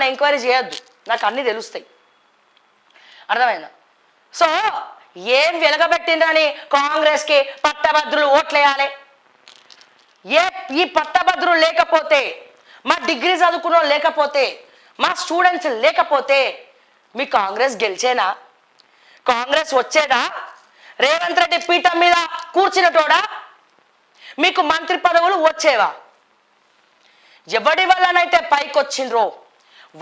Enquiry చేయొద్దు, నాకు అన్నీ తెలుస్తాయి. అర్థమైందా? సో ఏం వెలగబెట్టిందని కాంగ్రెస్కి పట్టభద్రులు ఓట్లేయాలి? ఈ పట్టభద్రులు లేకపోతే, మా డిగ్రీ చదువుకున్న లేకపోతే, మా స్టూడెంట్స్ లేకపోతే మీ కాంగ్రెస్ గెలిచేనా? కాంగ్రెస్ వచ్చేదా? రేవంత్ రెడ్డి పీఠం మీద కూర్చున్నటోడా? మీకు మంత్రి పదవులు వచ్చేవా? ఎవడి వల్లనైతే పైకి వచ్చిండ్రో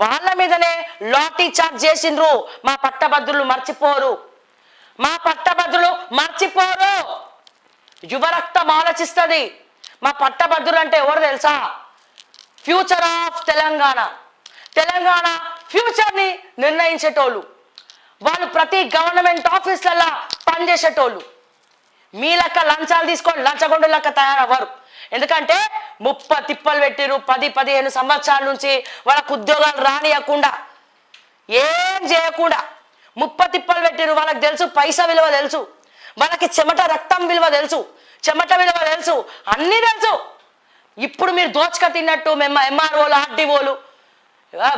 వాళ్ళ మీదనే లాఠీ చార్జ్ చేసిండ్రు. మా పట్టభద్రులు మర్చిపోరు, మా పట్టభద్రులు మర్చిపోరు. యువరక్తం ఆలోచిస్తుంది. మా పట్టభద్రులు అంటే ఎవరు తెలుసా? ఫ్యూచర్ ఆఫ్ తెలంగాణ, తెలంగాణ ఫ్యూచర్ని నిర్ణయించేటోళ్ళు. వాళ్ళు ప్రతి గవర్నమెంట్ ఆఫీసులలో పనిచేసేటోళ్ళు. మీ లెక్క లంచాలు తీసుకొని లంచగొండు లెక్క తయారవ్వరు. ఎందుకంటే 30 తిప్పలు పెట్టిరు. 10-15 సంవత్సరాల నుంచి వాళ్ళకు ఉద్యోగాలు రానియకుండా, ఏం చేయకుండా 30 తిప్పలు పెట్టిరు. వాళ్ళకి తెలుసు పైసా విలువ తెలుసు, వాళ్ళకి చెమట రక్తం విలువ తెలుసు, చెమట విలువ తెలుసు, అన్నీ తెలుసు. ఇప్పుడు మీరు దోచుక తిన్నట్టు ఎంఆర్ఓలు, ఆర్డీఓలు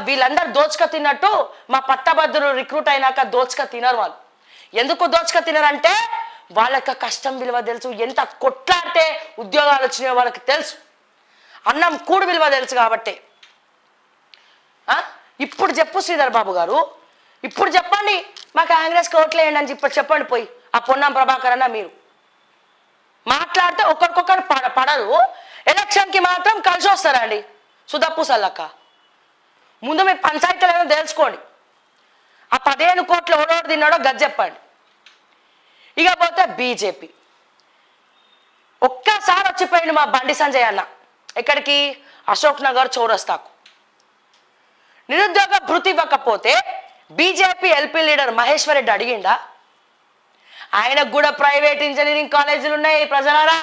వీళ్ళందరూ దోచుక తిన్నట్టు మా పట్టభద్రులు రిక్రూట్ అయినాక దోచుక తినరు. వాళ్ళు ఎందుకు దోచుక తినరంటే వాళ్ళకి కష్టం విలువ తెలుసు. ఎంత కొట్లాడితే ఉద్యోగాలు వచ్చినాయో వాళ్ళకి తెలుసు. అన్నం కూడు విలువ తెలుసు. కాబట్టి ఇప్పుడు చెప్పు శ్రీధర్ బాబు గారు, ఇప్పుడు చెప్పండి మా కాంగ్రెస్కి ఓట్లేయండి అని చెప్పండి. పోయి ఆ పొన్నం ప్రభాకర్ అన్న మీరు మాట్లాడితే ఒకరికొకరు పడదు. ఎలక్షన్కి మాత్రం కలిసి వస్తారండి సుధప్పు సల్లక్క. ముందు మీ పంచాయతీలు ఏదో తెలుసుకోండి. ఆ 15 కోట్లు ఎవడోడు తిన్నాడో గది చెప్పండి. ఇక పోతే బీజేపీ ఒక్కసారి వచ్చిపోయింది మా బండి సంజయ్ అన్న ఎక్కడికి? అశోక్ నగర్ చౌరస్తాకు. నిరుద్యోగ భృతి ఇవ్వకపోతే BJP LP leader Maheshwar Reddy అడిగిండా? ఆయనకు కూడా ప్రైవేట్ ఇంజనీరింగ్ కాలేజీలు ఉన్నాయి ప్రజలారా.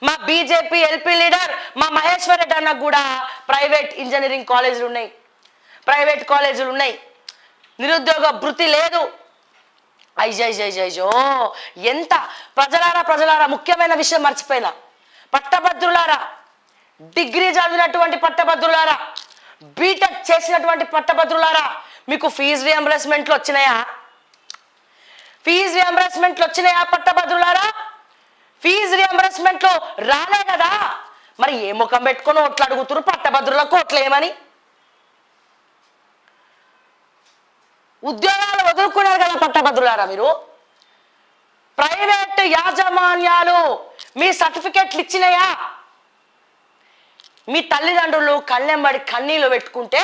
మా బీజేపీ ఎల్పీ లీడర్ మా మహేశ్వర్ రెడ్డి అన్నకు కూడా ప్రైవేట్ ఇంజనీరింగ్ కాలేజీలు ఉన్నాయి, ప్రైవేట్ కాలేజీలు ఉన్నాయి. నిరుద్యోగ భృతి లేదు. అయ్యో ఎంత ప్రజలారా ముఖ్యమైన విషయం మర్చిపోయినా. పట్టభద్రులారా, డిగ్రీ చదివినటువంటి పట్టభద్రులారా, బీటెక్ చేసినటువంటి పట్టభద్రులారా, మీకు ఫీజు రియంబర్స్మెంట్లు వచ్చినాయా? ఫీజు రియంబర్స్మెంట్లు వచ్చినాయా పట్టభద్రులారా? ఫీజు రియంబర్స్మెంట్లు రాలే కదా. మరి ఏ ముఖం పెట్టుకొని ఓట్లు అడుగుతున్నారు పట్టభద్రులకు ఓట్లేమని? ఉద్యోగాలు వదులుకున్నారు కదా పట్టభద్రులారా మీరు. ప్రైవేట్ యాజమాన్యాలు మీ సర్టిఫికెట్లు ఇచ్చినాయా? మీ తల్లిదండ్రులు కళ్ళెంబడి కన్నీళ్ళు పెట్టుకుంటే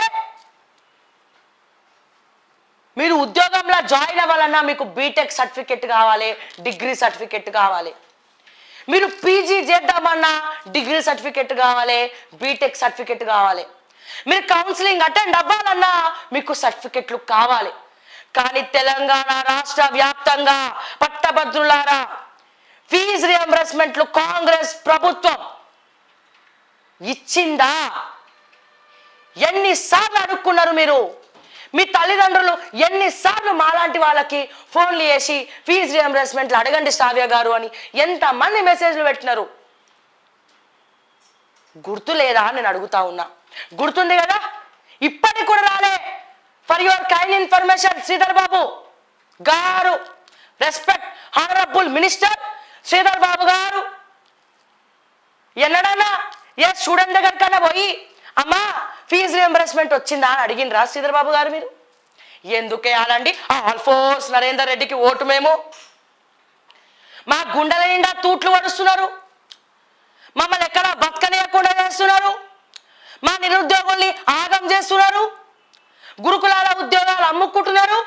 మీరు ఉద్యోగంలో జాయిన్ అవ్వాలన్నా మీకు బీటెక్ సర్టిఫికెట్ కావాలి, డిగ్రీ సర్టిఫికెట్ కావాలి. మీరు పీజీ చేద్దామన్నా డిగ్రీ సర్టిఫికెట్ కావాలి, బీటెక్ సర్టిఫికెట్ కావాలి. మీరు కౌన్సిలింగ్ అటెండ్ అవ్వాలన్నా మీకు సర్టిఫికెట్లు కావాలి. కానీ తెలంగాణ రాష్ట్ర వ్యాప్తంగా పట్టభద్రులారా ఫీజు రియంబర్స్మెంట్లు కాంగ్రెస్ ప్రభుత్వం ఇచ్చిందా? ఎన్నిసార్లు అడుక్కున్నారు మీరు? మీ తల్లిదండ్రులు ఎన్నిసార్లు మాలాంటి వాళ్ళకి ఫోన్లు చేసి ఫీజు రియంబర్స్మెంట్లు అడగండి శ్రావ్య గారు అని ఎంతమంది మెసేజ్లు పెట్టినారు? గుర్తు లేదా నేను అడుగుతా ఉన్నా. గుర్తుంది కదా? ఇప్పటికి కూడా రాలే. For your kind information Sridhar Babu garu, respect honourable minister Sridhar Babu garu, ఎన్నడన్నా ఏ స్టూడెంట్ దగ్గరికన్నా పోయి అమ్మా ఫీజు రియంబర్స్మెంట్ వచ్చిందా అని అడిగినరా శ్రీధర్ బాబు గారు మీరు? ఎందుకే అనండి ఆల్ఫోర్స్ నరేందర్ రెడ్డికి ఓటు మేము. మా గుండెల నిండా తూట్లు పడుస్తున్నారు, మమ్మల్ని ఎక్కడ బతకనియకుండా చేస్తున్నారు, మా నిరుద్యోగుల్ని ఆగం చేస్తున్నారు, గురుకులాల ఉద్యోగాలు అమ్ముకుంటున్నారు,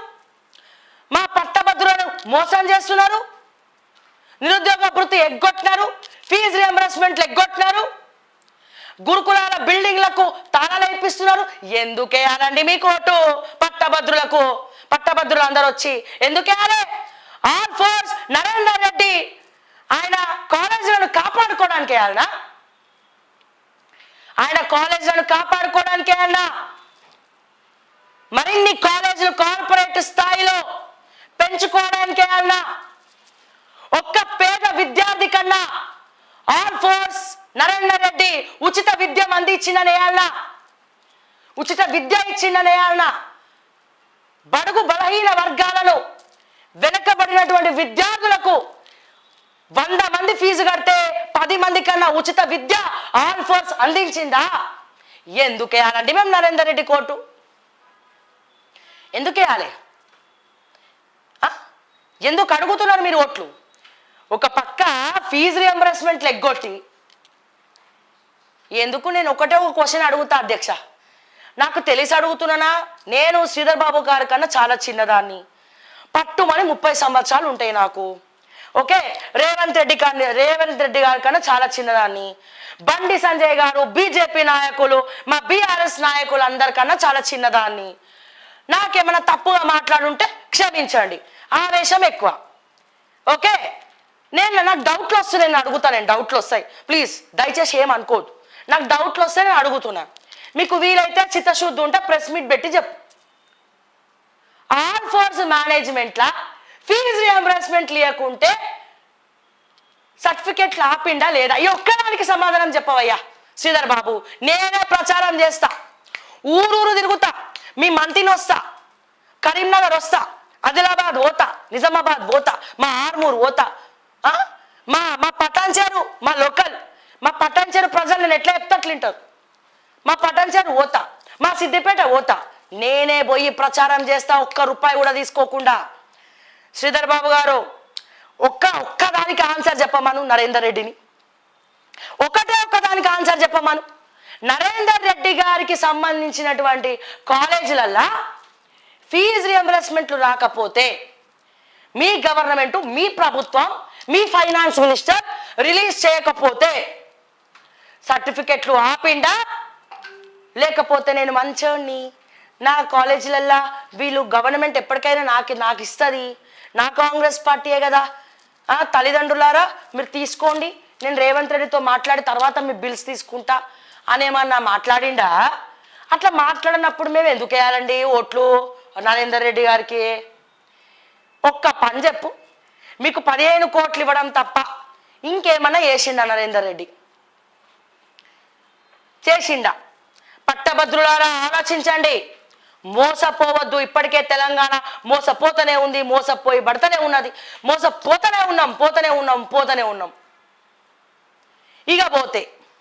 మా పట్టభద్రులను మోసం చేస్తున్నారు, నిరుద్యోగ భృతి ఎగ్గొట్టినారు, ఫీజు రియంబర్స్మెంట్లు ఎగ్గొట్టినారు, గురుకులాల బిల్డింగ్లకు తాళాలు ఇప్పిస్తున్నారు. ఎందుకే అనండి మీ కోటు పట్టభద్రులకు? పట్టభద్రులు అందరూ వచ్చి ఎందుకే అనే ఆన్ ఫోర్స్ నరేందర్ రెడ్డి ఆయన కాలేజీలను కాపాడుకోవడానికే అన్నా, ఆయన కాలేజీలను కాపాడుకోవడానికే అన్నా, మరిన్ని కాలేజీలు కార్పొరేట్ స్థాయిలో పెంచుకోవడానికే అన్నా, ఒక్క పేద విద్యార్థి కన్నా ఆన్ ఫోర్స్ నరేందర్ రెడ్డి ఉచిత విద్య అందించిందనే అన్నా, ఉచిత విద్య ఇచ్చిండనే ఆయన బడుగు బలహీన వర్గాలలో వెనుకబడినటువంటి విద్యార్థులకు 100 మంది ఫీజు కడితే 10 మంది కన్నా ఉచిత విద్య ఆల్ ఫోర్స్ అందించిందా? ఎందుకు వేయాలండి మేము నరేందర్ రెడ్డి కోర్టు? ఎందుకు వేయాలి? ఎందుకు అడుగుతున్నారు మీరు ఓట్లు? ఒక పక్క ఫీజు రియంబర్స్మెంట్లు ఎగ్గొట్టి ఎందుకు? నేను ఒకటే ఒక క్వశ్చన్ అడుగుతా అధ్యక్ష, నాకు తెలిసి అడుగుతున్నానా? నేను శ్రీధర్ బాబు గారి కన్నా చాలా చిన్నదాన్ని, పట్టుమని 30 సంవత్సరాలు ఉంటాయి నాకు. ఓకే, రేవంత్ రెడ్డి గారి కన్నా చాలా చిన్నదాన్ని, బండి సంజయ్ గారు, బీజేపీ నాయకులు, మా బీఆర్ఎస్ నాయకులు అందరికన్నా చాలా చిన్నదాన్ని. నాకేమైనా తప్పుగా మాట్లాడుంటే క్షమించండి, ఆవేశం ఎక్కువ. ఓకే, నాకు డౌట్లు వస్తాయి, నేను అడుగుతాను. నేను డౌట్లు వస్తాయి, ప్లీజ్ దయచేసి ఏమనుకోవద్దు. నాకు డౌట్లు వస్తే నేను అడుగుతున్నాను. మీకు వీలైతే చిత్తశుద్ధి ఉంటే ప్రెస్ మీట్ పెట్టి చెప్పు. ఆల్ ఫోర్స్ మేనేజ్మెంట్లా ఫీజు రియంబర్స్మెంట్ లేకుంటే సర్టిఫికెట్లు ఆపిండా లేదా? ఈ ఒక్కదానికి సమాధానం చెప్పవయ్యా శ్రీధర్ బాబు. నేనే ప్రచారం చేస్తా, ఊరూరు తిరుగుతా, మీ మంత్రిని వస్తా, కరీంనగర్ వస్తా, ఆదిలాబాద్ పోతా, నిజామాబాద్ పోతా, మా ఆర్మూర్ పోతా, మా పటాన్చేరు, మా లోకల్, మా పటాన్చేరు ప్రజలు నేను ఎట్లా చెప్తా అట్లింటారు. మా పటాన్చేరు పోతా, మా సిద్దిపేట పోతా, నేనే పోయి ప్రచారం చేస్తా, ఒక్క రూపాయి కూడా తీసుకోకుండా. శ్రీధర్ బాబు గారు ఒక్కదానికి ఆన్సర్ చెప్పమను నరేందర్ రెడ్డిని, ఒక్కదానికి ఆన్సర్ చెప్పమను. నరేందర్ రెడ్డి గారికి సంబంధించినటువంటి కాలేజీలల్లో ఫీజు రియంబర్స్మెంట్లు రాకపోతే మీ గవర్నమెంట్, మీ ప్రభుత్వం, మీ ఫైనాన్స్ మినిస్టర్ రిలీజ్ చేయకపోతే సర్టిఫికెట్లు ఆపిండా? లేకపోతే నేను మంచోడిని, నా కాలేజీలల్లో వీళ్ళు గవర్నమెంట్ ఎప్పటికైనా నాకు ఇస్తుంది, నా కాంగ్రెస్ పార్టీయే కదా, తల్లిదండ్రులారా మీరు తీసుకోండి, నేను రేవంత్ రెడ్డితో మాట్లాడి తర్వాత మీ బిల్స్ తీసుకుంటా అనేమన్నా మాట్లాడిండా? అట్లా మాట్లాడినప్పుడు మేము ఎందుకు వేయాలండి ఓట్లు నరేందర్ రెడ్డి గారికి? ఒక్క పని చెప్పు, మీకు 15 కోట్లు ఇవ్వడం తప్ప ఇంకేమన్నా చేసిండా నరేందర్ రెడ్డి? చేసిండా? పట్టభద్రులారా ఆలోచించండి, మోసపోవద్దు. ఇప్పటికే తెలంగాణ మోసపోతూనే ఉంది, మోసపోయి పడుతూనే ఉన్నది, మోసపోతూనే ఉన్నాం. ఇక పోతే